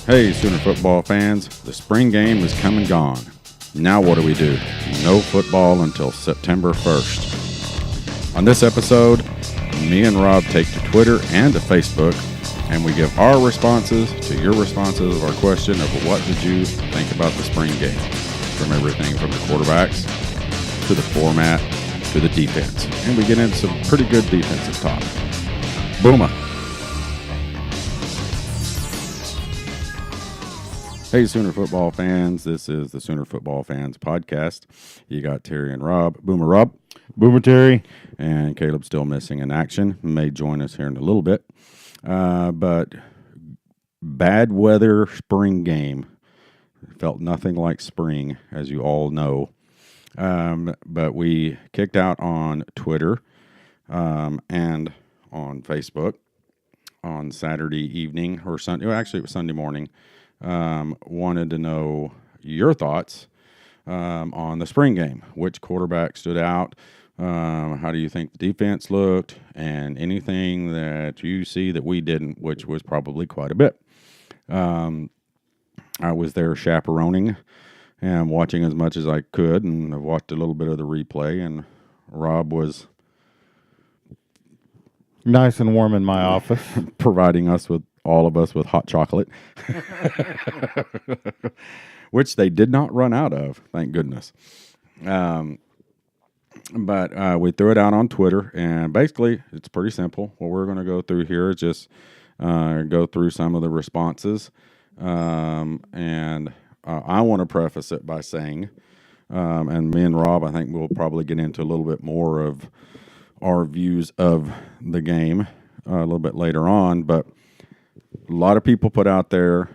Hey, Sooner football fans, the spring game is come and gone. Now what do? No football until September 1st. On this episode, me and Rob take to Twitter and to Facebook, and we give our responses to your responses of our question of what did you think about the spring game? From everything from the quarterbacks to the format to the defense. And we get into some pretty good defensive talk. Boomer. Hey, Sooner football fans. This is the Sooner Football Fans podcast. You got Terry and Rob. Boomer Rob. Boomer Terry. And Caleb's still missing in action. May join us here in a little bit. But bad weather spring game. Felt nothing like spring, as you all know. But we kicked out on Twitter and on Facebook on Saturday evening or Sunday. Well, actually, it was Sunday morning. Wanted to know your thoughts on the spring game. Which quarterback stood out? How do you think the defense looked? And anything that you see that we didn't, which was probably quite a bit. I was there chaperoning and watching as much as I could, and I watched a little bit of the replay, and Rob was nice and warm in my office, providing all of us with hot chocolate, which they did not run out of, thank goodness. But we threw it out on Twitter, and basically it's pretty simple. What we're going to go through here is just go through some of the responses, and I want to preface it by saying, and me and Rob, I think we'll probably get into a little bit more of our views of the game a little bit later on, but a lot of people put out there,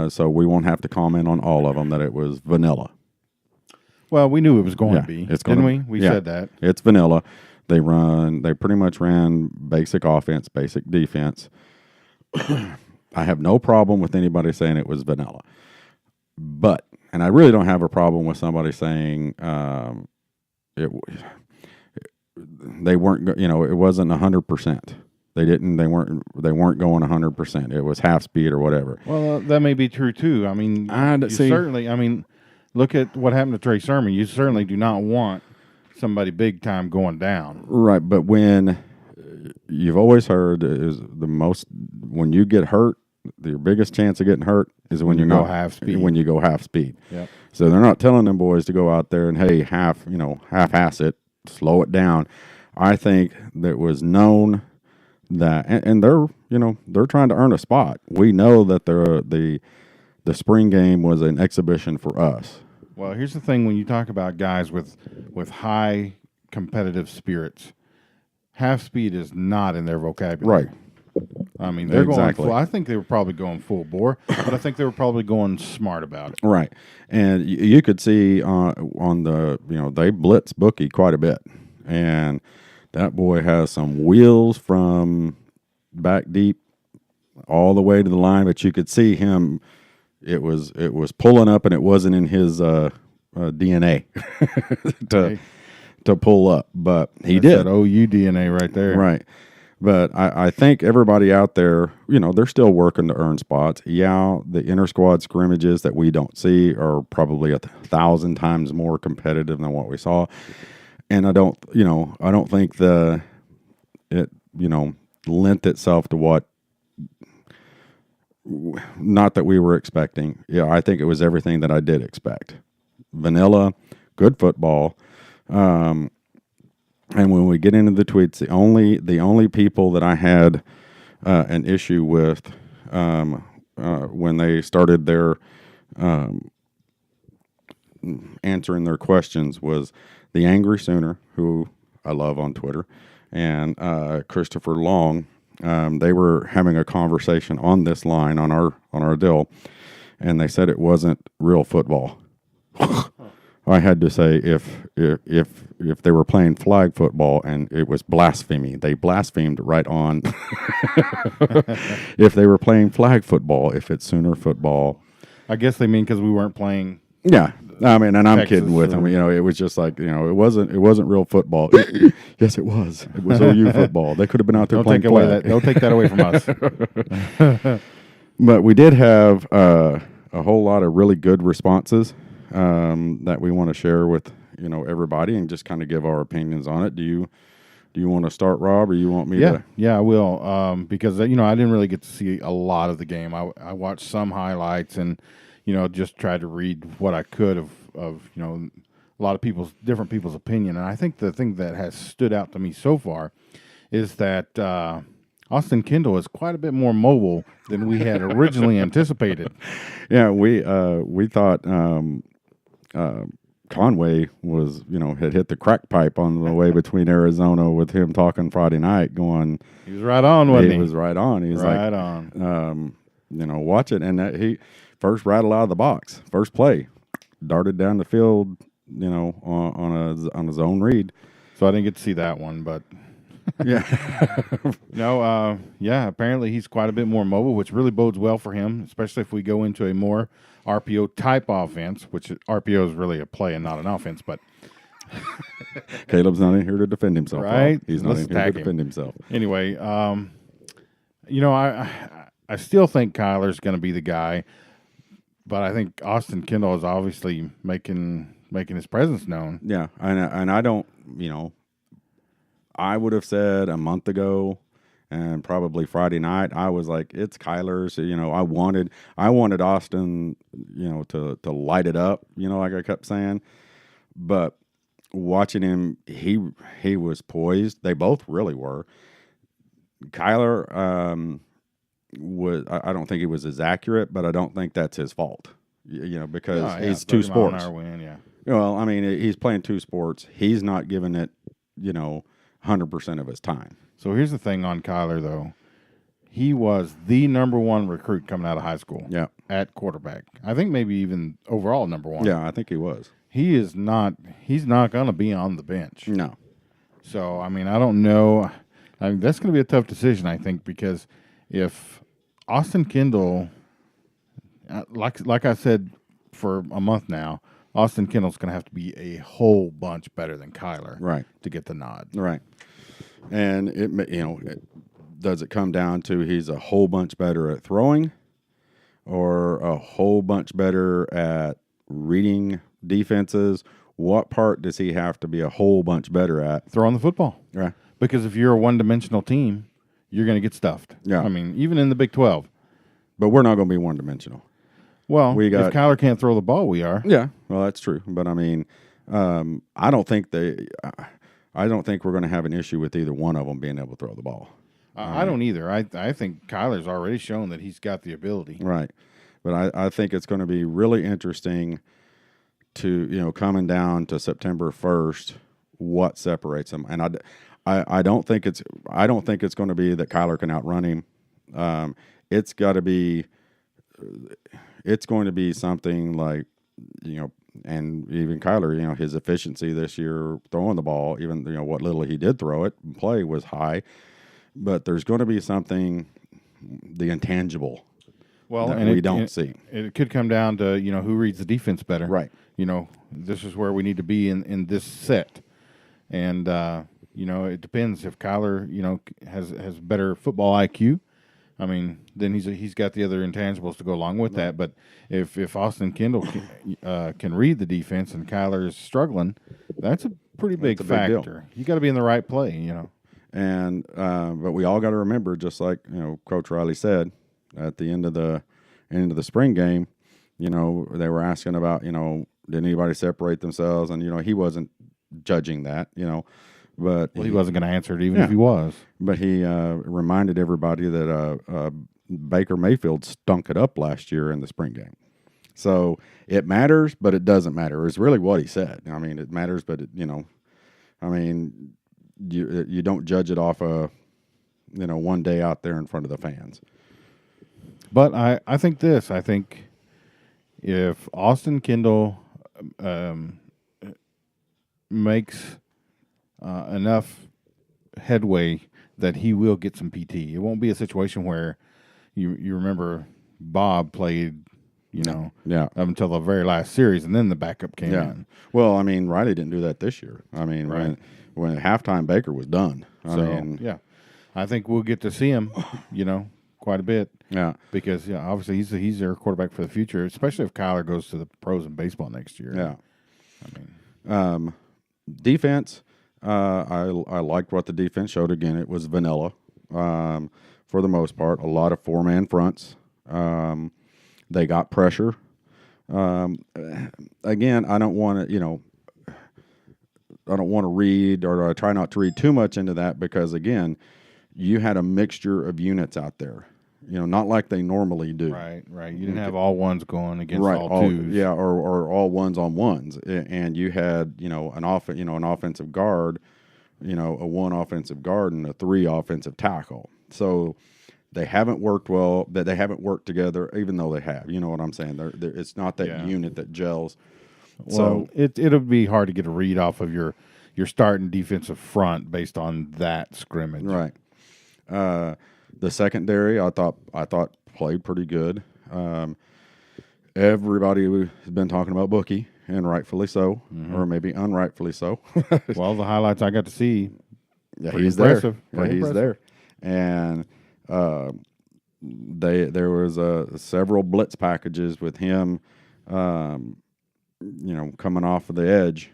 so we won't have to comment on all of them, that it was vanilla. Well, we knew it was going to be, didn't we? We said that. It's vanilla. They pretty much ran basic offense, basic defense. I have no problem with anybody saying it was vanilla. But, and I really don't have a problem with somebody saying they weren't, it wasn't 100%. They weren't going 100%. It was half speed or whatever. Well, that may be true too. I mean, look at what happened to Trey Sermon. You certainly do not want somebody big time going down. Right, but when you've always heard is when you get hurt, your biggest chance of getting hurt is when you go half speed. When you go half speed. Yep. So they're not telling them boys to go out there and half-ass it, slow it down. I think that was known that, and they're trying to earn a spot. We know that the spring game was an exhibition for us. Well, here's the thing: when you talk about guys with high competitive spirits, half speed is not in their vocabulary. Right. I mean, they're going full. I think they were probably going full bore, but I think they were probably going smart about it. Right. And you could see on the, they blitz Bookie quite a bit. And that boy has some wheels from back deep all the way to the line, but you could see him. It was pulling up, and it wasn't in his DNA to pull up, but he did. That OU DNA right there. Right. But I think everybody out there, they're still working to earn spots. Yeah, the inter-squad scrimmages that we don't see are probably 1,000 times more competitive than what we saw. And I don't think it lent itself to what, not that we were expecting. Yeah, I think it was everything that I did expect. Vanilla, good football. And when we get into the tweets, the only people that I had an issue with when they started their answering their questions was the Angry Sooner, who I love on Twitter, and Christopher Long. They were having a conversation on this line on our deal, and they said it wasn't real football. I had to say if they were playing flag football, and it was blasphemy. They blasphemed right on. If they were playing flag football, if it's Sooner football. I guess they mean because we weren't playing. Yeah, I mean, and I'm Texas kidding with them. It was just like, it wasn't real football. Yes, it was. It was OU football. They could have been out there playing flag. Don't take that away from us. But we did have a whole lot of really good responses that we want to share with everybody and just kind of give our opinions on it. Do you want to start, Rob, or you want me to? Yeah, I will. Because I didn't really get to see a lot of the game. I watched some highlights and just tried to read what I could of a lot of different people's opinion. And I think the thing that has stood out to me so far is that Austin Kendall is quite a bit more mobile than we had originally anticipated. Yeah, we thought Conway was had hit the crack pipe on the way between Arizona with him talking Friday night, going. He was right on, wasn't he? He was right on. He was right like, on. Watch it, and he first rattle out of the box, first play, darted down the field, on his own read. So I didn't get to see that one, but. Yeah. Apparently he's quite a bit more mobile, which really bodes well for him, especially if we go into a more RPO type offense, which RPO is really a play and not an offense, but Caleb's not in here to defend himself. Right? He's not in here to defend himself. Anyway, I still think Kyler's going to be the guy, but I think Austin Kendall is obviously making his presence known. Yeah, and I don't, I would have said a month ago, and probably Friday night, I was like, it's Kyler's. I wanted Austin, to light it up. Like I kept saying, but watching him, he was poised. They both really were. Kyler was. I don't think he was as accurate, but I don't think that's his fault. Because he's two sports. Win, yeah. Well, I mean, he's playing two sports. He's not giving it, 100% of his time. So here's the thing on Kyler, though. He was the number one recruit coming out of high school. Yeah. At quarterback. I think maybe even overall number one. Yeah, I think he was. He's not going to be on the bench. No. So, I don't know. That's going to be a tough decision, I think, because if Austin Kendall, like I said for a month now, Austin Kendall's going to have to be a whole bunch better than Kyler, right, to get the nod, right. And does it come down to he's a whole bunch better at throwing, or a whole bunch better at reading defenses? What part does he have to be a whole bunch better at? Throwing the football, right? Because if you're a one-dimensional team, you're going to get stuffed. Yeah, even in the Big 12. But we're not going to be one-dimensional. Well, if Kyler can't throw the ball, we are. Yeah, well, that's true. But I don't think we're going to have an issue with either one of them being able to throw the ball. I don't either. I think Kyler's already shown that he's got the ability. Right. But I think it's going to be really interesting to, coming down to September 1st, what separates them. And I don't think it's going to be that Kyler can outrun him. It's going to be something like, and even Kyler, his efficiency this year throwing the ball, even, what little he did throw it, play was high. But there's going to be something, the intangible, that we don't see. It could come down to, who reads the defense better. Right. This is where we need to be in this set. And, it depends if Kyler, has better football IQ. Then he's got the other intangibles to go along with that. But if Austin Kendall can read the defense and Kyler is struggling, that's a pretty big factor. You got to be in the right play, And but we all got to remember, just like Coach Riley said at the end of the spring game, they were asking about did anybody separate themselves, and he wasn't judging that, But he wasn't going to answer it even if he was. But he reminded everybody that Baker Mayfield stunk it up last year in the spring game. So it matters, but it doesn't matter. It's really what he said. It matters, but you don't judge it off one day out there in front of the fans. But I think if Austin Kendall makes enough headway that he will get some PT. It won't be a situation where you remember Bob played, up until the very last series, and then the backup came in. Well, Riley didn't do that this year. When at halftime Baker was done. I think we'll get to see him, quite a bit. Yeah. Because obviously he's their quarterback for the future, especially if Kyler goes to the pros in baseball next year. Yeah. I mean, Defense. I liked what the defense showed. Again, it was vanilla for the most part. A lot of 4-man fronts. They got pressure. Again, I don't want to, I don't want to read, or I try not to read too much into that, because again, you had a mixture of units out there. Not like they normally do. Right. You didn't have all ones going against all twos. Yeah, or all ones on ones, and you had an offensive guard, a 1 offensive guard and a 3 offensive tackle. So they haven't worked well. That they haven't worked together, even though they have. You know what I'm saying? It's not that unit that gels. Well, So it'll be hard to get a read off of your starting defensive front based on that scrimmage. Right. The secondary, I thought played pretty good. Everybody has been talking about Bookie, and rightfully so, or maybe unrightfully so. Well, the highlights I got to see, he's impressive. there. Yeah, he's there, and there was several blitz packages with him, coming off of the edge,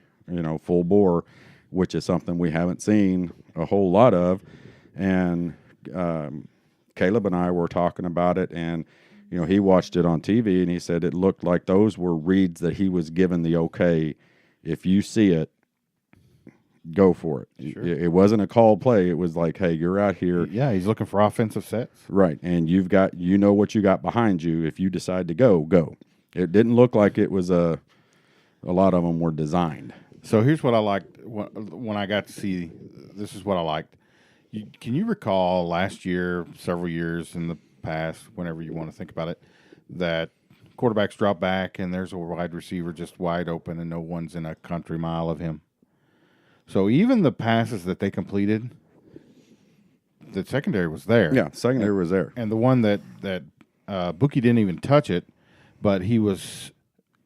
full bore, which is something we haven't seen a whole lot of, and Caleb and I were talking about it, and he watched it on TV, and he said it looked like those were reads that he was given the okay. If you see it, go for it. Sure. It wasn't a called play. It was like, hey, you're out here. Yeah, he's looking for offensive sets. Right, and you've got what you got behind you. If you decide to go. It didn't look like it was a lot of them were designed. So here's what I liked when I got to see. This is what I liked. Can you recall last year, several years in the past, whenever you want to think about it, that quarterbacks drop back and there's a wide receiver just wide open and no one's in a country mile of him? So even the passes that they completed, the secondary was there. Yeah, secondary was there. And the one that Bookie didn't even touch it, but he was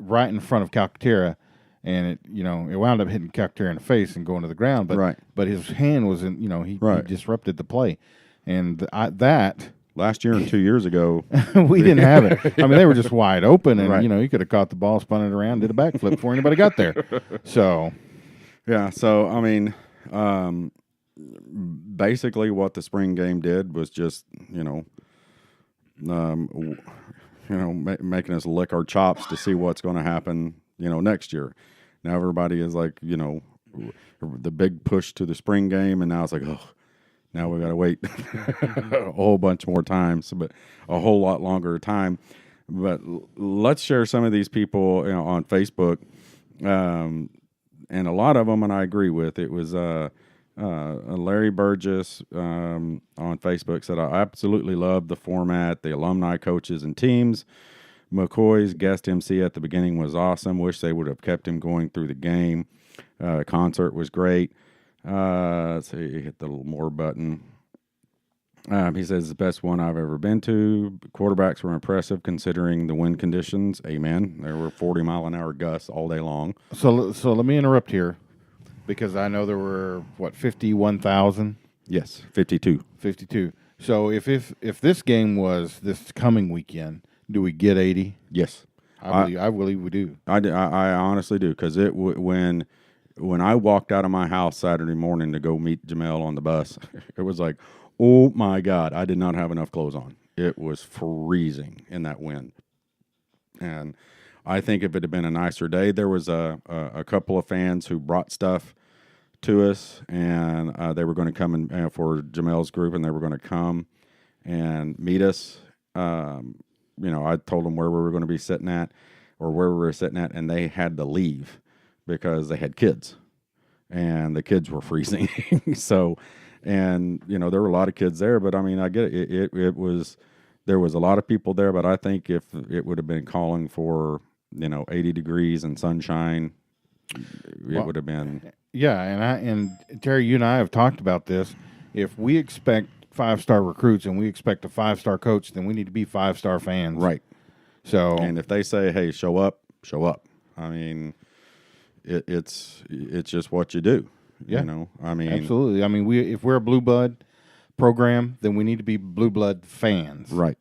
right in front of Calcaterra, and it wound up hitting Calcaterra in the face and going to the ground. But but his hand was in, he disrupted the play, and that last year and 2 years ago we didn't have it. I mean, they were just wide open, and he could have caught the ball, spun it around, did a backflip before anybody got there. So yeah, so I mean, basically what the spring game did was just making us lick our chops to see what's going to happen next year. Now everybody is like, the big push to the spring game, and now it's like, oh, now we got to wait a whole bunch more times, but a whole lot longer time. But let's share some of these people on Facebook, and a lot of them, and I agree with. It was Larry Burgess on Facebook said, I absolutely love the format, the alumni, coaches, and teams. McCoy's guest MC at the beginning was awesome. Wish they would have kept him going through the game. Concert was great. Let's see, hit the little more button. He says the best one I've ever been to. Quarterbacks were impressive considering the wind conditions. Amen. There were 40-mile-an-hour gusts all day long. So let me interrupt here, because I know there were 51,000. Yes, 52. 52. So if this game was this coming weekend, do we get 80? Yes, I believe we do. I honestly do, because when I walked out of my house Saturday morning to go meet Jamel on the bus, it was like, oh my God, I did not have enough clothes on. It was freezing in that wind, and I think if it had been a nicer day, there was a couple of fans who brought stuff to us, and they were going to come in for Jamel's group, and they were going to come and meet us. I told them where we were going to be sitting at, or where we were sitting at, and they had to leave because they had kids, and the kids were freezing. So, and there were a lot of kids there, but I mean, I get it. There was a lot of people there, but I think if it would have been calling for 80 degrees and sunshine, it would have been. Yeah, and Terry, you and I have talked about this. If we expect 5-star recruits and we expect a 5-star coach, then we need to be 5-star fans. Right. So, and if they say, hey, show up. I mean, it's just what you do. Yeah. I mean, absolutely. I mean, if we're a blue blood program, then we need to be blue blood fans. Right.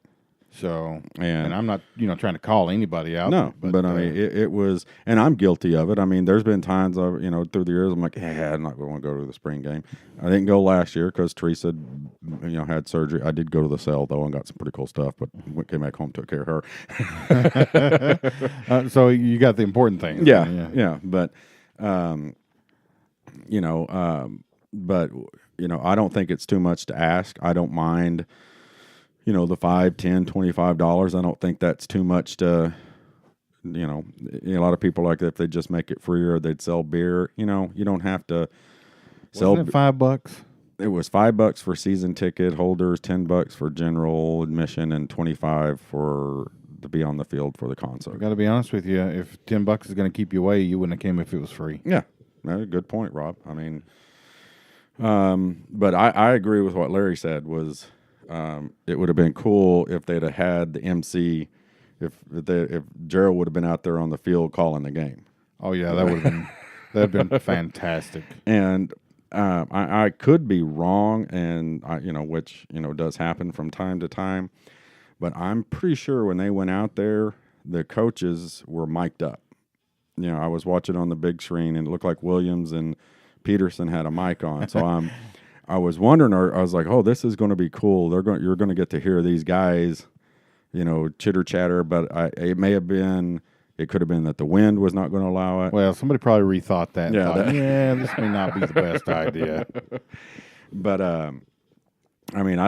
So, And I'm not, trying to call anybody out. No, but I mean, it was, and I'm guilty of it. I mean, there's been times through the years, I'm like, I'm not going to go to the spring game. I didn't go last year because Teresa, had surgery. I did go to the cell though and got some pretty cool stuff, but came back home, took care of her. So you got the important things. Yeah. But, I don't think it's too much to ask. I don't mind. The $5, $10, $25. I don't think that's too much to, a lot of people like that if they just make it free or they'd sell beer. You don't have to sell. Wasn't it $5? It was $5 for season ticket holders, $10 for general admission, and $25 to be on the field for the concert. I got to be honest with you. If $10 is going to keep you away, you wouldn't have came if it was free. Yeah, good point, Rob. I mean, but I agree with what Larry said was. It would have been cool if they'd have had the MC, if Gerald would have been out there on the field calling the game. Oh yeah, that'd been fantastic. And I could be wrong, and which does happen from time to time, but I'm pretty sure when they went out there, the coaches were mic'd up. I was watching on the big screen, and it looked like Williams and Peterson had a mic on, so I was wondering, I was like, oh, this is going to be cool. You're going to get to hear these guys, chitter chatter. But it could have been that the wind was not going to allow it. Well, somebody probably rethought that. This may not be the best idea. But I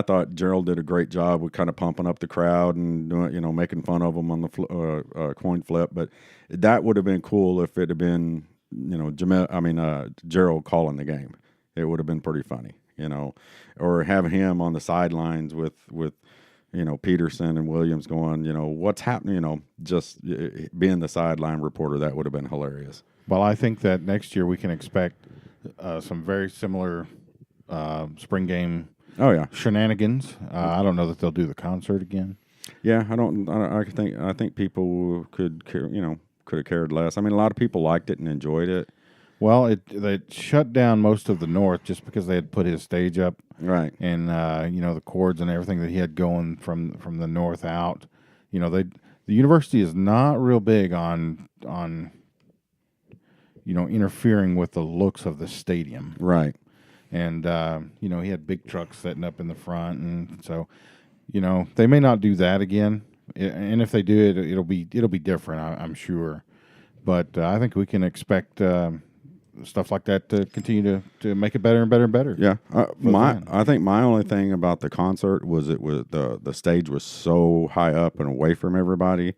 thought Gerald did a great job with kind of pumping up the crowd and doing, making fun of them on the coin flip. But that would have been cool if it had been, Gerald calling the game. It would have been pretty funny. Or having him on the sidelines with Peterson and Williams going, what's happening, just being the sideline reporter, that would have been hilarious. Well, I think that next year we can expect some very similar spring game shenanigans. I don't know that they'll do the concert again. Yeah, I think people could have cared less. I mean, a lot of people liked it and enjoyed it. Well, they shut down most of the north just because they had put his stage up, right? And the cords and everything that he had going from the north out. The university is not real big on interfering with the looks of the stadium, right? And he had big trucks setting up in the front, and so they may not do that again. And if they do it, it'll be different, I'm sure. But I think we can expect. Stuff like that to continue to make it better and better and better. Yeah, I think my only thing about the concert was the stage was so high up and away from everybody.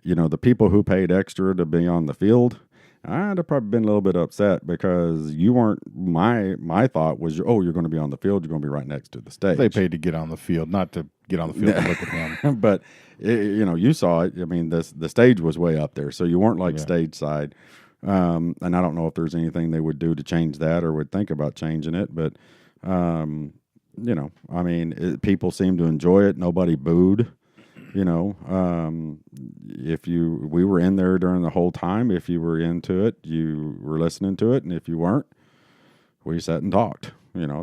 The people who paid extra to be on the field, I'd have probably been a little bit upset because you weren't. My thought was, you're going to be on the field. You're going to be right next to the stage. They paid to get on the field, not to get on the field and look at him. But you saw it. I mean, the stage was way up there, so you weren't like stage side. And I don't know if there's anything they would do to change that or would think about changing it, but people seem to enjoy it. Nobody booed. We were in there during the whole time. If you were into it, you were listening to it, and if you weren't, we sat and talked.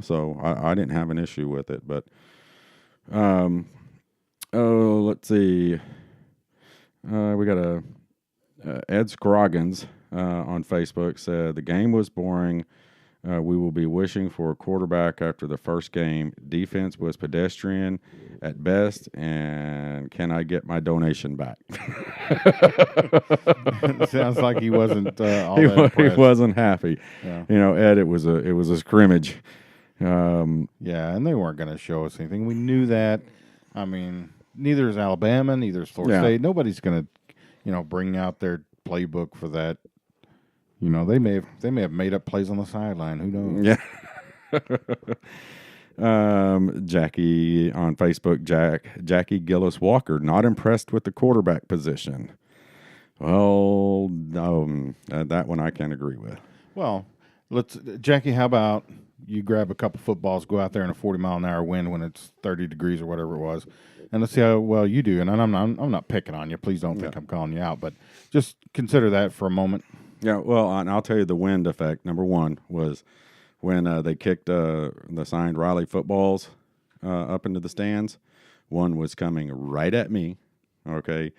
So I didn't have an issue with it. But let's see. We got Ed Scroggins. On Facebook said the game was boring. We will be wishing for a quarterback after the first game. Defense was pedestrian at best, and can I get my donation back? Sounds like he wasn't all that impressed. He wasn't happy. Yeah. Ed, it was a scrimmage. And they weren't going to show us anything. We knew that. I mean, neither is Alabama, neither is Florida State. Nobody's going to, bring out their playbook for that. They may have made up plays on the sideline. Who knows? Yeah. Jackie on Facebook, Jackie Gillis Walker, not impressed with the quarterback position. Well, that one I can agree with. Well, Jackie, how about you grab a couple footballs, go out there in a 40-mile-an-hour wind when it's 30 degrees or whatever it was, and let's see how well you do. And I'm not picking on you. Please don't think I'm calling you out, but just consider that for a moment. Yeah, well, and I'll tell you the wind effect. Number one was when they kicked the signed Riley footballs up into the stands. One was coming right at me. Okay,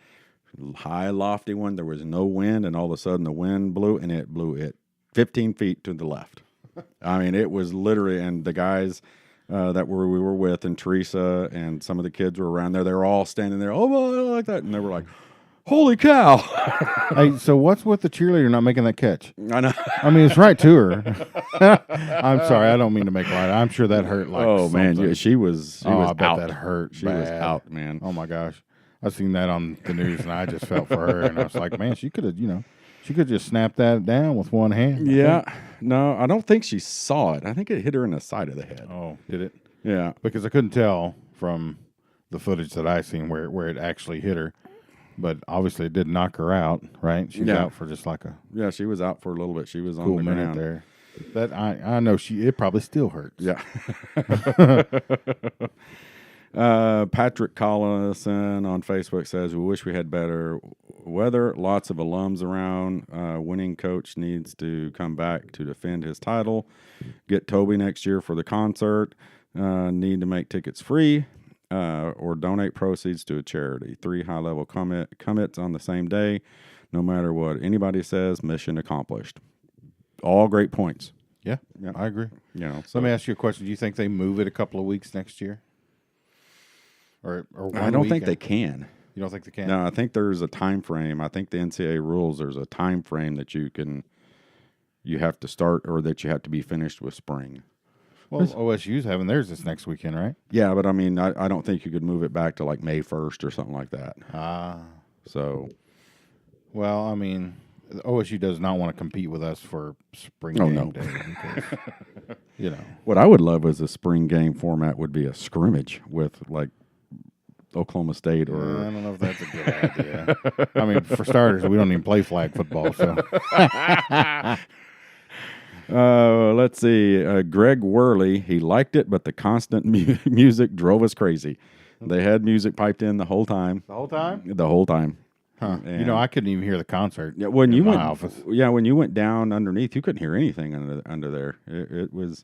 high, lofty one. There was no wind, and all of a sudden the wind blew, and it blew it 15 feet to the left. I mean, it was literally, and the guys that we were with, and Teresa, and some of the kids were around there. They were all standing there, oh, like that, and they were like, holy cow. Hey, so what's with the cheerleader not making that catch? I know. I mean, it's right to her. I'm sorry, I don't mean to make light. I'm sure that hurt like man, something. she was I bet out. that hurt She bad. was out, man. Oh my gosh. I seen that on the news and I just felt for her and I was like, man, she could have, she could just snap that down with one hand. Yeah. No, I don't think she saw it. I think it hit her in the side of the head. Oh, did it? Yeah. Because I couldn't tell from the footage that I seen where it actually hit her. But obviously it did knock her out, right? She was out for just like a she was out for a little bit. She was on cool the minute ground there. That I know it probably still hurts. Yeah. Patrick Collison on Facebook says, we wish we had better weather. Lots of alums around. Winning coach needs to come back to defend his title. Get Toby next year for the concert. Need to make tickets free or donate proceeds to a charity. 3 high-level commits on the same day. No matter what anybody says, mission accomplished. All great points. Yeah, I agree. So Let me ask you a question. Do you think they move it a couple of weeks next year? Or I don't think they can. You don't think they can? No, I think there's a time frame. I think the NCAA rules, there's a time frame that you have to start or that you have to be finished with spring. Well, OSU's having theirs this next weekend, right? Yeah, but I mean, I don't think you could move it back to like May 1st or something like that. So. Well, I mean, OSU does not want to compete with us for spring game day. Because, What I would love is a spring game format would be a scrimmage with like Oklahoma State or. I don't know if that's a good idea. I mean, for starters, we don't even play flag football, so. Let's see. Greg Worley, he liked it, but the constant music drove us crazy. They had music piped in the whole time. The whole time? The whole time. Huh. I couldn't even hear the concert. Yeah, when you in my went, office. Yeah, when you went down underneath, you couldn't hear anything under there. It was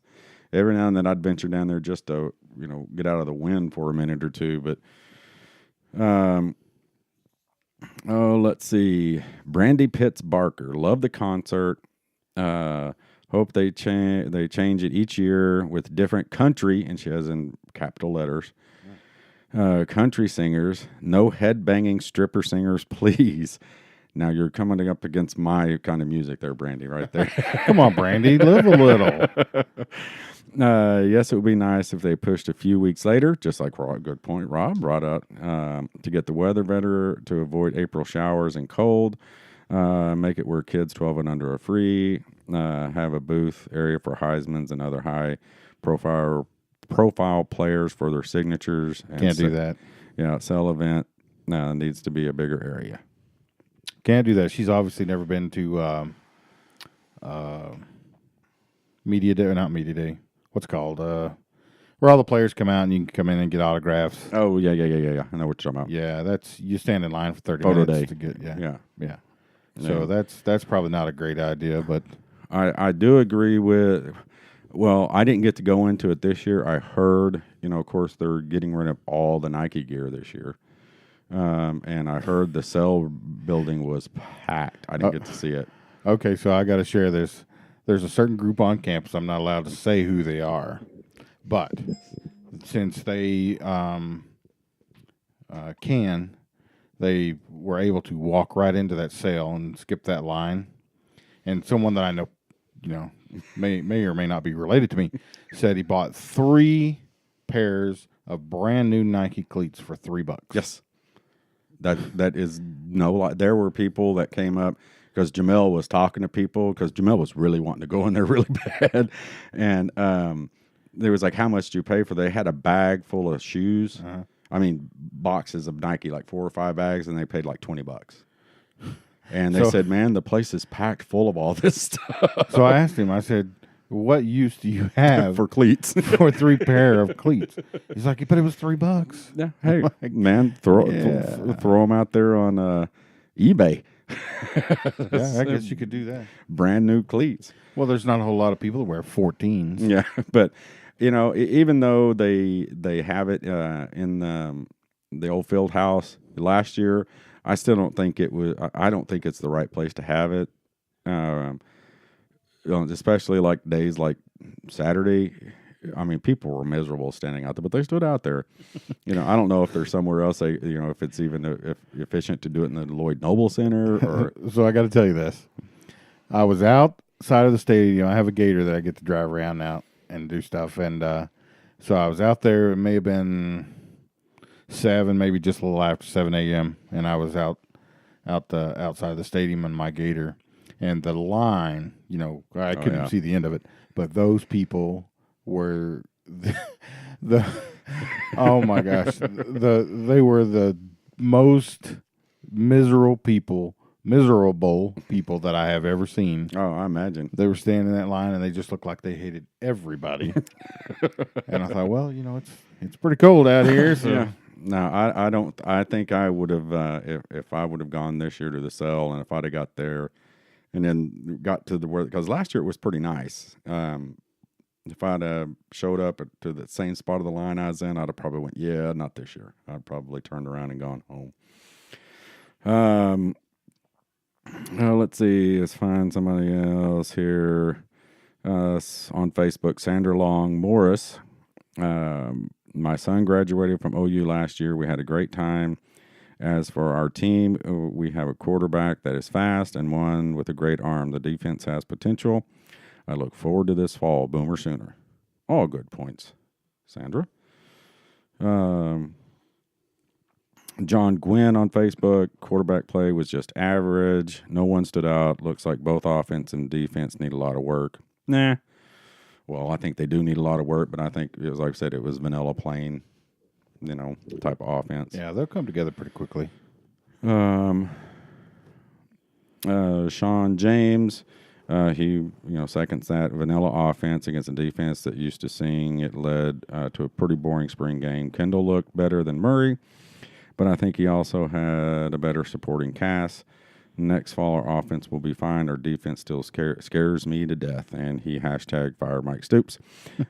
every now and then I'd venture down there just to get out of the wind for a minute or two. But let's see. Brandy Pitts Barker, love the concert. Hope they change it each year with different country, and she has in capital letters. Country singers, no head-banging stripper singers, please. Now you're coming up against my kind of music there, Brandy, right there. Come on, Brandy, live a little. Yes, it would be nice if they pushed a few weeks later, just like good point Rob brought up, to get the weather better, to avoid April showers and cold, make it where kids 12 and under are free, have a booth area for Heisman's and other high-profile players for their signatures. Can't do that. Yeah, sell event needs to be a bigger area. Can't do that. She's obviously never been to media day, or not media day. What's it called? Where all the players come out and you can come in and get autographs. Oh, yeah. I know what you're talking about. Yeah, you stand in line for 30 Photo minutes day. to get. Yeah. Yeah. So that's probably not a great idea, but I do agree with. Well, I didn't get to go into it this year. I heard, of course, they're getting rid of all the Nike gear this year. And I heard the cell building was packed. I didn't get to see it. Okay, so I got to share this. There's a certain group on campus. I'm not allowed to say who they are. But since they they were able to walk right into that sale and skip that line. And someone that I know, may or may not be related to me, said he bought 3 pairs of brand new Nike cleats for $3. Yes. That is no lie. There were people that came up because Jamel was talking to people because Jamel was really wanting to go in there really bad. And there was like, how much do you pay for? They had a bag full of shoes. Uh-huh. I mean, boxes of Nike, like 4 or 5 bags, and they paid like $20. And they said, man, the place is packed full of all this stuff. So I asked him, I said, what use do you have for cleats? For 3 pair of cleats? He's like, but it was $3. Yeah. Hey, man, throw them out there on eBay. Yeah, I guess you could do that. Brand new cleats. Well, there's not a whole lot of people that wear 14s. Yeah, but even though they have it in the old field house last year, I still don't think it was. I don't think it's the right place to have it. Especially like days like Saturday. I mean, people were miserable standing out there, but they stood out there. I don't know if there's somewhere else. If it's even efficient to do it in the Lloyd Noble Center. Or So I got to tell you this: I was outside of the stadium. I have a Gator that I get to drive around now and do stuff, and so I was out there. It may have been 7, maybe just a little after 7 a.m., and I was outside the stadium in my Gator, and the line. I couldn't see the end of it, but those people were the oh my gosh, they were the most miserable people that I have ever seen. Oh, I imagine. They were standing in that line and they just looked like they hated everybody. And I thought, well, it's pretty cold out here, so yeah. No, I don't. I think I would have if I would have gone this year to the cell, and if I'd have got there, and then got to because last year it was pretty nice. If I'd showed up to the same spot of the line I was in, I'd have probably went, yeah, not this year. I'd probably turned around and gone home. Let's see. Let's find somebody else here. On Facebook, Sandra Long Morris. My son graduated from OU last year. We had a great time. As for our team, we have a quarterback that is fast and one with a great arm. The defense has potential. I look forward to this fall. Boomer Sooner. All good points, Sandra. John Gwynn on Facebook. Quarterback play was just average. No one stood out. Looks like both offense and defense need a lot of work. Nah. Well, I think they do need a lot of work, but I think, it was like I said, it was vanilla plain, type of offense. Yeah, they'll come together pretty quickly. Sean James, he seconds that vanilla offense against a defense that used to seeing it led to a pretty boring spring game. Kendall looked better than Murray, but I think he also had a better supporting cast. Next fall, our offense will be fine. Our defense still scares me to death. And he #fire Mike Stoops,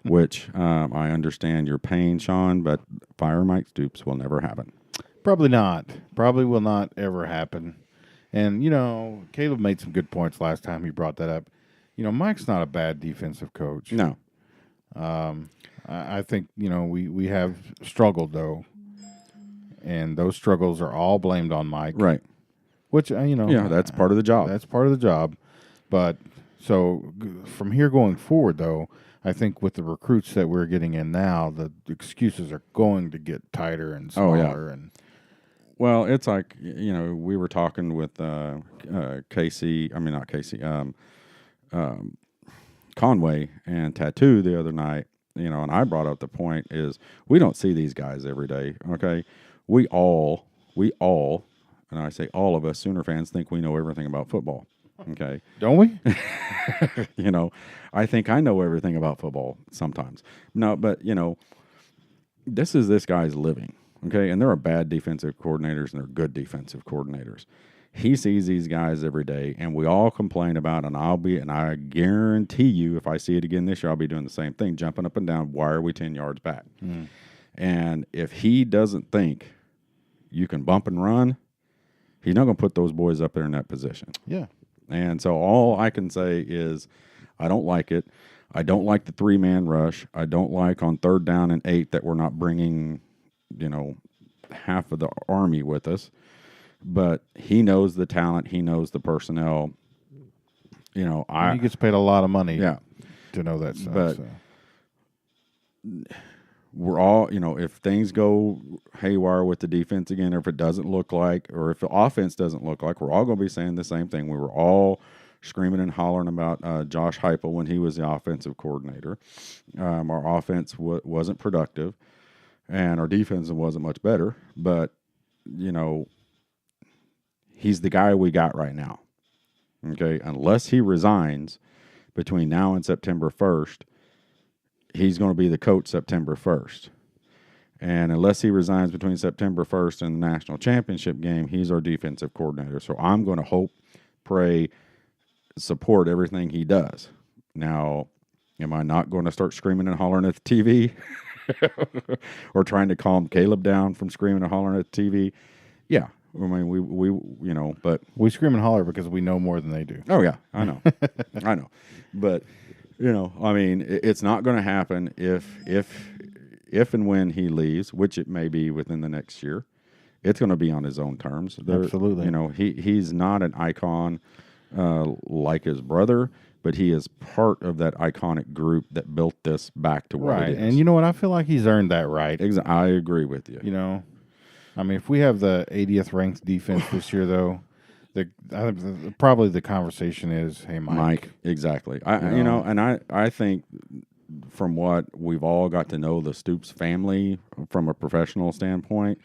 which I understand your pain, Sean, but fire Mike Stoops will never happen. Probably not. Probably will not ever happen. And, Caleb made some good points last time he brought that up. Mike's not a bad defensive coach. No. I think, we have struggled, though. And those struggles are all blamed on Mike. Right. Which, yeah, that's part of the job. That's part of the job. But so from here going forward, though, I think with the recruits that we're getting in now, the excuses are going to get tighter and smaller. And well, it's like, we were talking with Conway and Tattoo the other night, and I brought up the point is we don't see these guys every day, okay? We all, and I say all of us Sooner fans think we know everything about football. Okay. Don't we? I think I know everything about football sometimes. No, but, this is this guy's living. Okay. And there are bad defensive coordinators and there are good defensive coordinators. He sees these guys every day, and we all complain about, and I guarantee you, if I see it again this year, I'll be doing the same thing, jumping up and down. Why are we 10 yards back? Mm. And if he doesn't think you can bump and run, he's not going to put those boys up there in that position. Yeah. And so all I can say is I don't like it. I don't like the 3-man rush. I don't like on 3rd down and 8 that we're not bringing, half of the Army with us. But he knows the talent. He knows the personnel. He gets paid a lot of money to know that stuff. But we're all, if things go haywire with the defense again, or if it doesn't look like, or if the offense doesn't look like, we're all going to be saying the same thing. We were all screaming and hollering about Josh Heupel when he was the offensive coordinator. Our offense wasn't productive, and our defense wasn't much better. But, he's the guy we got right now. Okay, unless he resigns between now and September 1st, he's going to be the coach September 1st. And unless he resigns between September 1st and the national championship game, he's our defensive coordinator. So I'm going to hope, pray, support everything he does. Now, Am I not going to start screaming and hollering at the TV or trying to calm Caleb down from screaming and hollering at the TV? Yeah. I mean, we but we scream and holler because we know more than they do. Oh yeah, I know, I know, but I mean, it's not going to happen if and when he leaves, which it may be within the next year. It's going to be on his own terms. Absolutely. He's not an icon like his brother, but he is part of that iconic group that built this back to what it is. And you know what? I feel like he's earned that right. I agree with you. I mean, if we have the 80th ranked defense this year, though, probably the conversation is, hey, Mike. Exactly. I think from what we've all got to know the Stoops family from a professional standpoint,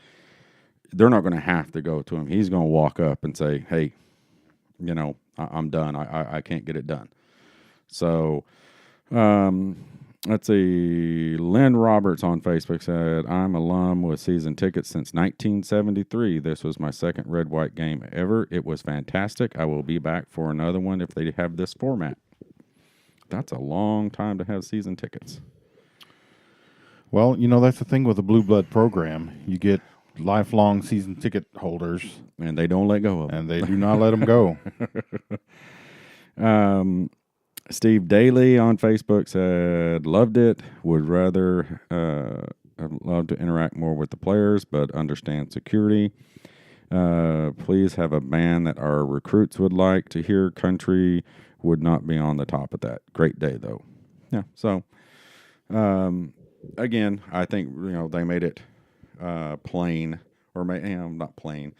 they're not going to have to go to him. He's going to walk up and say, hey, I'm done. I can't get it done. So, let's see. Lynn Roberts on Facebook said, I'm alum with season tickets since 1973. This was my second red-white game ever. It was fantastic. I will be back for another one if they have this format. That's a long time to have season tickets. Well, that's the thing with the Blue Blood program. You get lifelong season ticket holders. And they don't let go of them. And they do not let them go. Steve Daly on Facebook said, loved it. Would rather I'd love to interact more with the players, but understand security. Please have a band that our recruits would like to hear. Country would not be on the top of that. Great day, though. Yeah, so, again, I think, they made it plain, or not plain.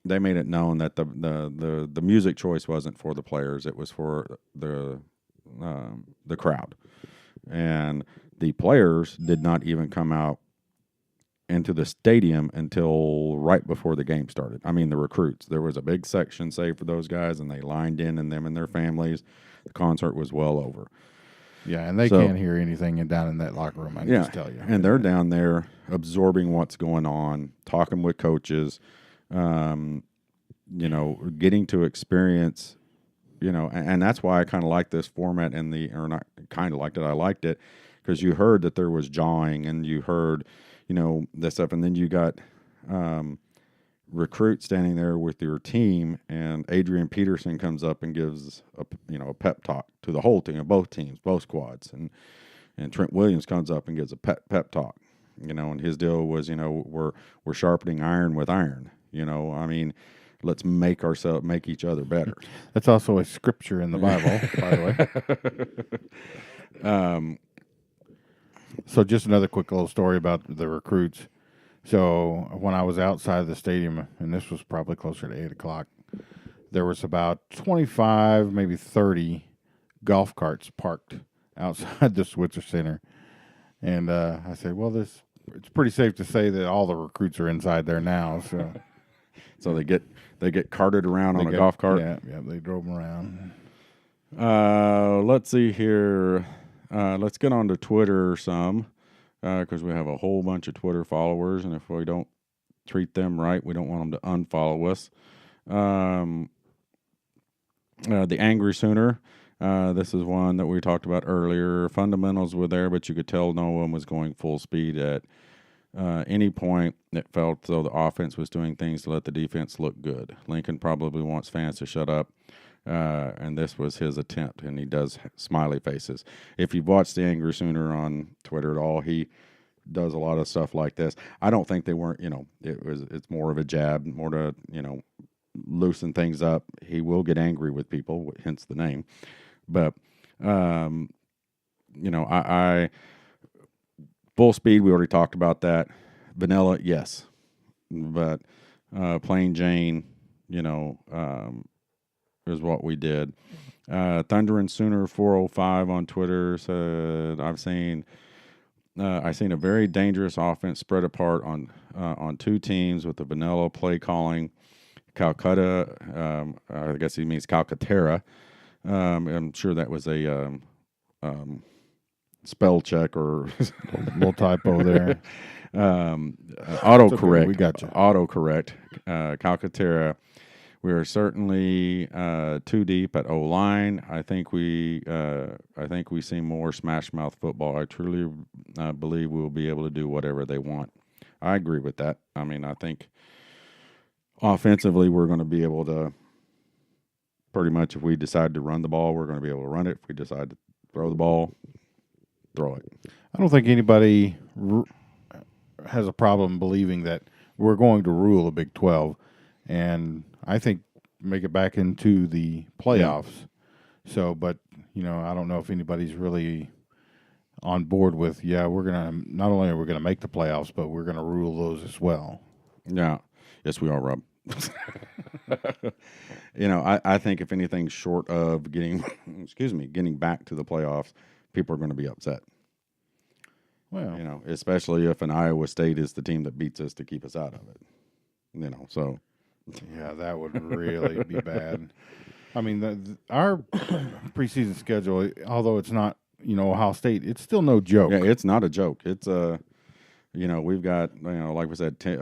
They made it known that the music choice wasn't for the players; it was for the crowd, and the players did not even come out into the stadium until right before the game started. I mean, the recruits. There was a big section saved for those guys, and they lined in, and them and their families. The concert was well over. Yeah, and they can't hear anything down in that locker room. I can just tell you. And they're down there absorbing what's going on, talking with coaches. Getting to experience, and that's why I kind of like this format or not kind of liked it. I liked it because you heard that there was jawing and you heard, this stuff. And then you got recruits standing there with your team, and Adrian Peterson comes up and gives a pep talk to the whole team, both teams, both squads. And Trent Williams comes up and gives a pep talk, and his deal was, we're sharpening iron with iron. Let's make each other better. That's also a scripture in the Bible, by the way. So just another quick little story about the recruits. So when I was outside the stadium, and this was probably closer to 8 o'clock, there was about 25, maybe 30 golf carts parked outside the Switzer Center. And I said, well, it's pretty safe to say that all the recruits are inside there now. So they get carted around on a golf cart? Yeah, they drove them around. Let's see here. Let's get on to Twitter some, because we have a whole bunch of Twitter followers, and if we don't treat them right, we don't want them to unfollow us. The Angry Sooner. This is one that we talked about earlier. Fundamentals were there, but you could tell no one was going full speed at any point. It felt as though the offense was doing things to let the defense look good. Lincoln probably wants fans to shut up, and this was his attempt, and he does smiley faces. If you've watched the Angry Sooner on Twitter at all, he does a lot of stuff like this. I don't think they weren't, it's more of a jab, more to, loosen things up. He will get angry with people, hence the name. But, I full speed, we already talked about that. Vanilla, yes. But plain Jane, is what we did. Thunder and Sooner 405 on Twitter said, I've seen a very dangerous offense spread apart on two teams with the vanilla play calling. Calcutta, I guess he means Calcaterra. I'm sure that was a spell check or little typo there. Autocorrect. We got you. Autocorrect. Calcaterra. We are certainly too deep at O-line. I think we see more smash mouth football. I truly believe we'll be able to do whatever they want. I agree with that. I mean, I think offensively we're going to be able to pretty much, if we decide to run the ball, we're going to be able to run it. If we decide to throw the ball, throw it. I don't think anybody has a problem believing that we're going to rule a Big 12, and I think make it back into the playoffs. Yeah. So, but, I don't know if anybody's really on board with, we're going to, not only are we going to make the playoffs, but we're going to rule those as well. Yeah. Yes, we are, Rob. I think if anything short of getting back to the playoffs, people are going to be upset. Well, especially if an Iowa State is the team that beats us to keep us out of it. So. Yeah, that would really be bad. I mean, our preseason schedule, although it's not, Ohio State, it's still no joke. Yeah, it's not a joke. It's we've got, like we said, 3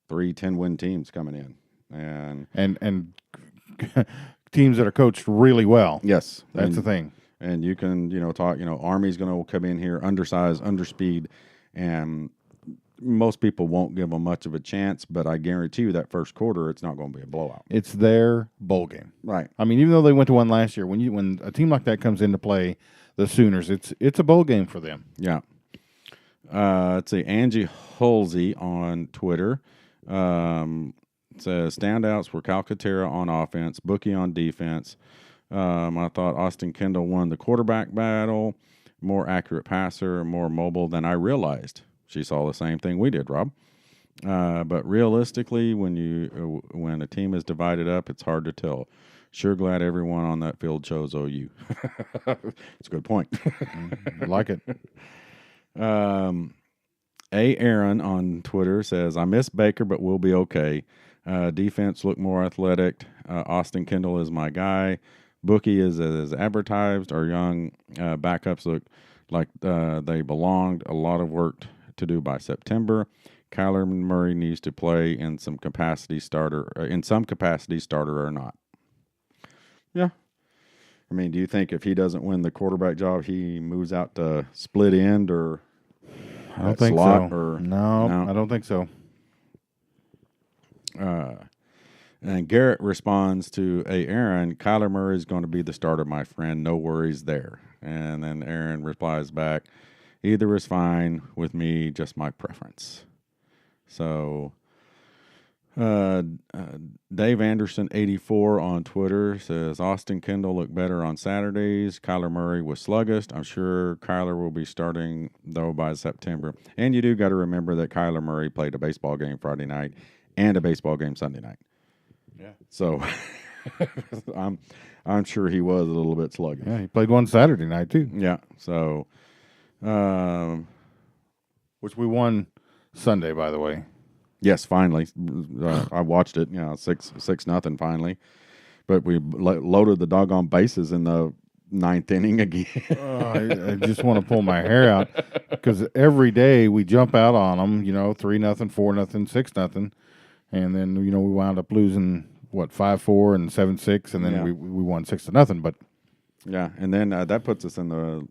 10-win teams coming in, and teams that are coached really well. Yes, that's the thing. And you can, talk. Army's going to come in here undersized, underspeed, and most people won't give them much of a chance, but I guarantee you that first quarter, it's not going to be a blowout. It's their bowl game. Right. I mean, even though they went to one last year, when a team like that comes into play, the Sooners, it's a bowl game for them. Yeah. Let's see. Angie Halsey on Twitter says, standouts were Calcaterra on offense, Bookie on defense. I thought Austin Kendall won the quarterback battle, more accurate passer, more mobile than I realized. She saw the same thing we did, Rob. But realistically, when a team is divided up, it's hard to tell. Sure glad everyone on that field chose OU. It's a good point. I like it. Aaron on Twitter says, I miss Baker, but we'll be okay. Defense look more athletic. Austin Kendall is my guy. Bookie is as advertised. Our young backups look like they belonged. A lot of work to do by September. Kyler Murray needs to play in some capacity, starter or not. Yeah. I mean, do you think if he doesn't win the quarterback job, he moves out to split end or I don't think so. No, I don't think so. And Garrett responds to Aaron, Kyler Murray is going to be the starter, my friend. No worries there. And then Aaron replies back, either is fine with me, just my preference. So, Dave Anderson 84 on Twitter says Austin Kendall looked better on Saturdays. Kyler Murray was sluggish. I'm sure Kyler will be starting though by September. And you do got to remember that Kyler Murray played a baseball game Friday night and a baseball game Sunday night. Yeah. So I'm sure he was a little bit sluggish. Yeah, he played one Saturday night too. Yeah. So, which we won Sunday, by the way. Yes, finally. I watched it. 6-0 finally. But we loaded the doggone bases in the 9th inning again. I just want to pull my hair out because every day we jump out on them, 3-0, 4-0, 6-0. And then, we wound up losing, 5-4 and 7-6. And then we won 6-0. But yeah, and then that puts us in the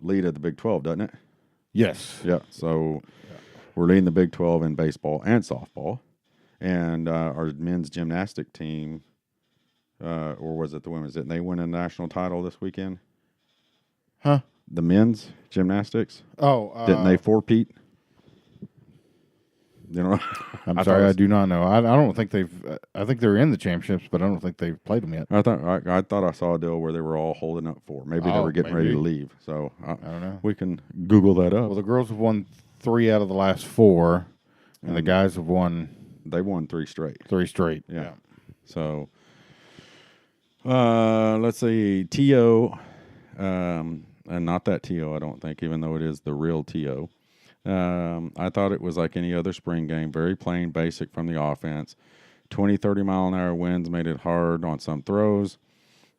lead of the Big 12, doesn't it? Yes. Yeah, so we're leading the Big 12 in baseball and softball. And our men's gymnastic team, or was it the women's, didn't they win a national title this weekend? Huh? The men's gymnastics? Oh. Didn't they four-peat? I'm sorry, I do not know. I don't think I think they're in the championships, but I don't think they've played them yet. I thought I saw a deal where they were all holding up for. Maybe they were getting ready to leave. So I don't know. We can Google that up. Well, the girls have won 3 out of the last 4, and the guys have won. They won 3 straight. 3 straight. Yeah. So let's see, T.O., and not that T.O., I don't think, even though it is the real T.O. I thought it was like any other spring game, very plain, basic from the offense. 20, 30-mile-an-hour winds made it hard on some throws.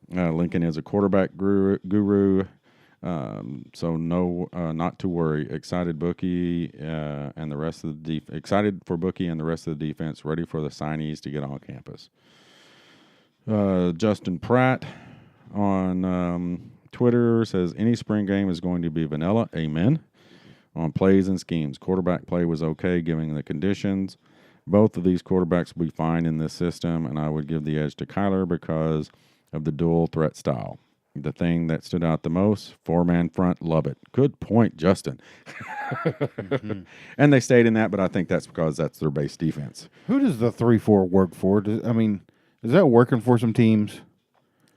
Lincoln is a quarterback guru. So no, not to worry. Excited Bookie and the rest of the excited for Bookie and the rest of the defense. Ready for the signees to get on campus. Justin Pratt on Twitter says any spring game is going to be vanilla. Amen. On plays and schemes, quarterback play was okay given the conditions. Both of these quarterbacks will be fine in this system, and I would give the edge to Kyler because of the dual threat style. The thing that stood out the most, 4-man front, love it. Good point, Justin. Mm-hmm. And they stayed in that, but I think that's because that's their base defense. Who does the 3-4 work for? Is that working for some teams?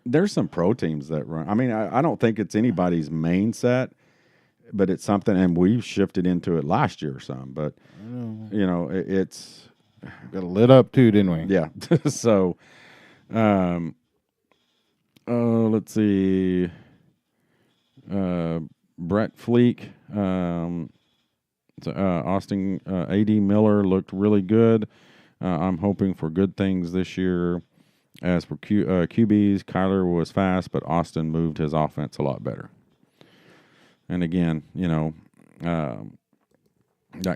There's some pro teams that run. I mean, I don't think it's anybody's main set, but it's something, and we shifted into it last year or some. But, it's... Got it lit up too, didn't we? Yeah. So... let's see. Brett Fleek, Austin A.D. Miller looked really good. I'm hoping for good things this year. As for QBs, Kyler was fast, but Austin moved his offense a lot better. And again, that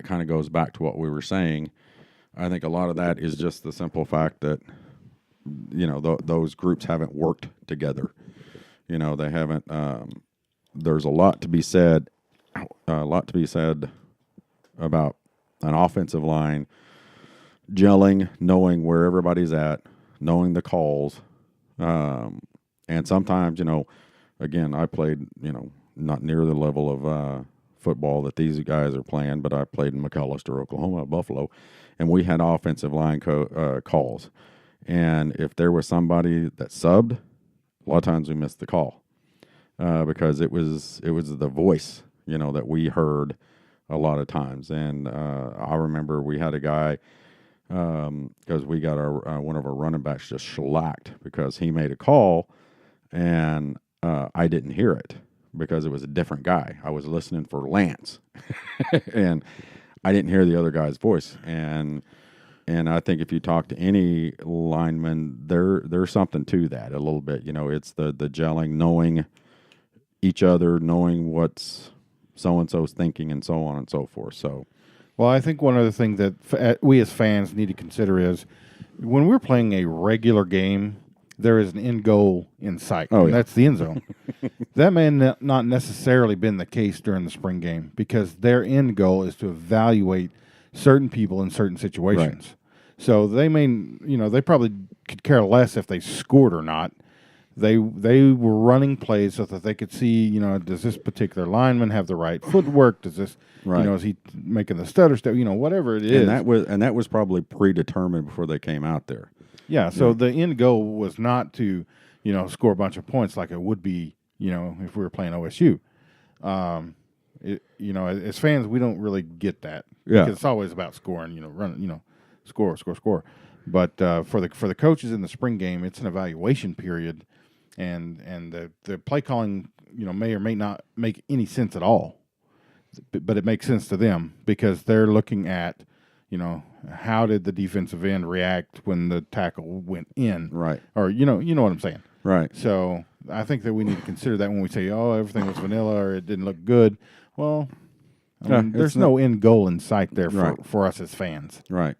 kind of goes back to what we were saying. I think a lot of that is just the simple fact that those groups haven't worked together. They haven't. There's a lot to be said. About an offensive line gelling, knowing where everybody's at, knowing the calls, and sometimes again, I played not near the level of football that these guys are playing, but I played in McAllister, Oklahoma, Buffalo, and we had offensive line calls. And if there was somebody that subbed, a lot of times we missed the call because it was the voice, that we heard a lot of times. And I remember we had a guy because we got our one of our running backs just shellacked because he made a call and I didn't hear it because it was a different guy. I was listening for Lance, and I didn't hear the other guy's voice. And I think if you talk to any lineman, there's something to that a little bit. It's the gelling, knowing each other, knowing what's so-and-so's thinking, and so on and so forth. So, well, I think one other thing that we as fans need to consider is when we're playing a regular game, there is an end goal in sight. Oh, and yeah. That's the end zone. That may not necessarily been the case during the spring game because their end goal is to evaluate certain people in certain situations. Right. So they they probably could care less if they scored or not. They were running plays so that they could see, does this particular lineman have the right footwork? Does this, right. Is he making the stutter step? Whatever it is. And that was probably predetermined before they came out there. Yeah. So the end goal was not to, score a bunch of points like it would be, if we were playing OSU. As fans, we don't really get that. Yeah. Because it's always about scoring, running, score. But for the coaches in the spring game, it's an evaluation period, and the play calling, may or may not make any sense at all, but it makes sense to them because they're looking at, how did the defensive end react when the tackle went in, right? Or you know what I'm saying, right? So I think that we need to consider that when we say, oh, everything was vanilla or it didn't look good. Well, there's no end goal in sight there for us as fans, right?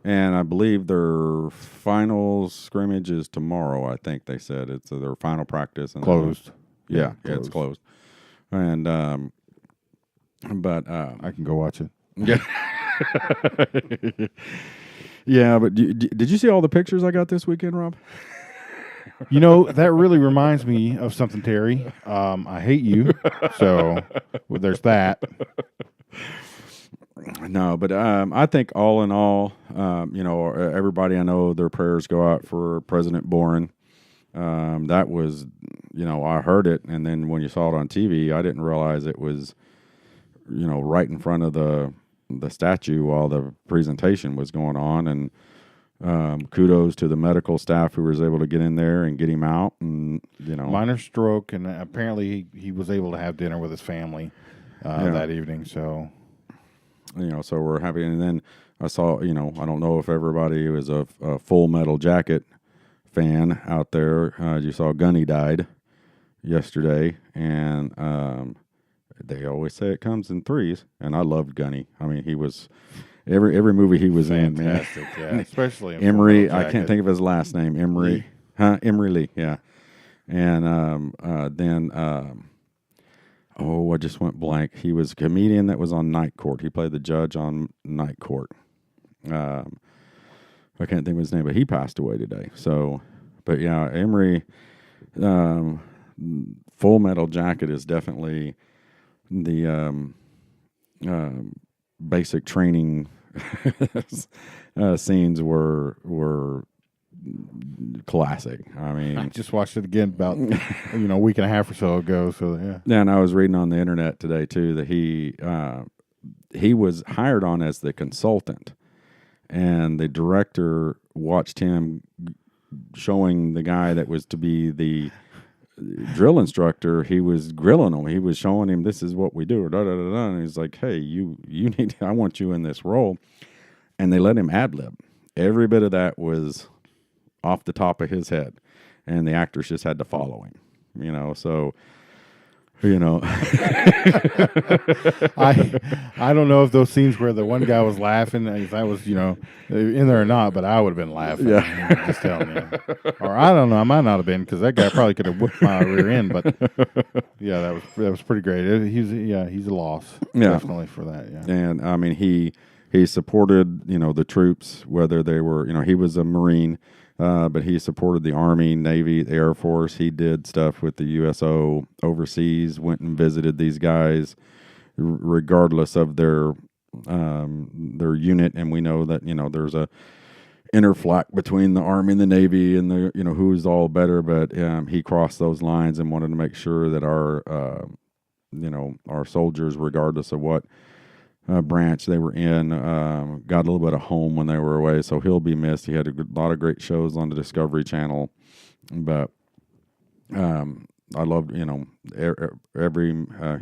And I believe their final scrimmage is tomorrow. I think they said it's their final practice. And closed. Yeah, it's closed. And but I can go watch it. Yeah. Yeah, but did you see all the pictures I got this weekend, Rob? That really reminds me of something, Terry. I hate you, so there's that. No, but I think all in all, everybody I know, their prayers go out for President Boren. That was, I heard it, and then when you saw it on TV, I didn't realize it was, right in front of the statue while the presentation was going on. And kudos to the medical staff who was able to get in there and get him out. And minor stroke, and apparently he was able to have dinner with his family that evening. So. So we're happy. And then I saw, I don't know if everybody was a Full Metal Jacket fan out there. You saw Gunny died, yesterday, and they always say it comes in threes, and I loved Gunny. I mean, he was every movie he was Fantastic, in, man. yeah, especially in Emery. Full Metal I can't think of his last name. Emery, Lee. Emery Lee. Yeah, and then I just went blank. He was a comedian that was on Night Court. He played the judge on Night Court. I can't think of his name, but he passed away today. So, but yeah, Emery. Full Metal Jacket is definitely the basic training scenes were classic. I mean, I just watched it again about a week and a half or so ago. So yeah. Yeah, and I was reading on the internet today too that he was hired on as the consultant, and the director watched him showing the guy that was to be the drill instructor. He was grilling him. He was showing him, this is what we do. Da, da, da, da. And he's like, hey, you need. I want you in this role. And they let him ad lib. Every bit of that was off the top of his head, and the actors just had to follow him. So. I don't know if those scenes where the one guy was laughing, if I was, in there or not, but I would have been laughing. Yeah. Just telling you. Or I don't know, I might not have been, because that guy probably could have whipped my rear end. But yeah, that was pretty great. He's a loss, definitely for that. Yeah. And I mean, he supported the troops, whether they were he was a Marine. But he supported the Army, Navy, the Air Force. He did stuff with the USO overseas, went and visited these guys regardless of their unit. And we know that, there's a interflack between the Army and the Navy and the, who's all better. But he crossed those lines and wanted to make sure that our soldiers, regardless of what branch they were in, got a little bit of home when they were away, so he'll be missed. He had a lot of great shows on the Discovery Channel, but I loved, every. I was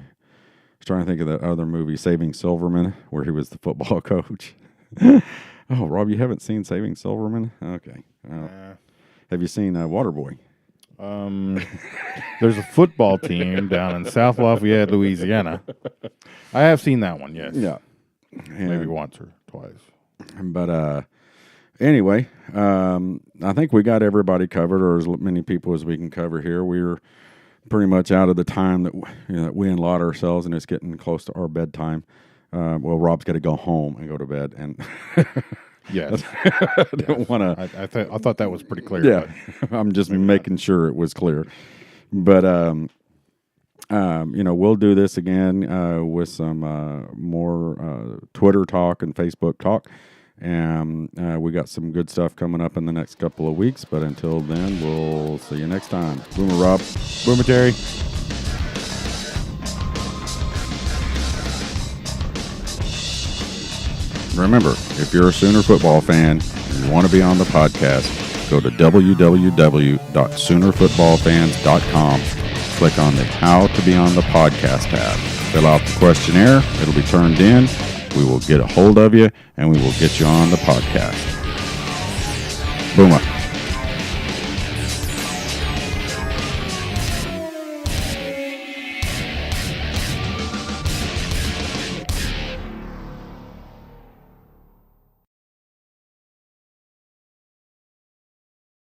trying to think of that other movie, Saving Silverman, where he was the football coach. Oh, Rob, you haven't seen Saving Silverman? Okay. Have you seen Waterboy? There's a football team down in South Lafayette, Louisiana. I have seen that one, yes. Yeah. Maybe once or twice. But anyway, I think we got everybody covered, or as many people as we can cover here. We're pretty much out of the time that we allot ourselves, and it's getting close to our bedtime. Well, Rob's got to go home and go to bed, and yes, I don't want to. I thought that was pretty clear. Yeah, I'm just making sure it was clear. But we'll do this again with some more Twitter talk and Facebook talk, and we got some good stuff coming up in the next couple of weeks. But until then, we'll see you next time. Boomer Rob, Boomer Terry. Remember, if you're a Sooner football fan and you want to be on the podcast, go to www.soonerfootballfans.com. Click on the How to Be on the Podcast tab. Fill out the questionnaire. It'll be turned in. We will get a hold of you, and we will get you on the podcast. Boomer.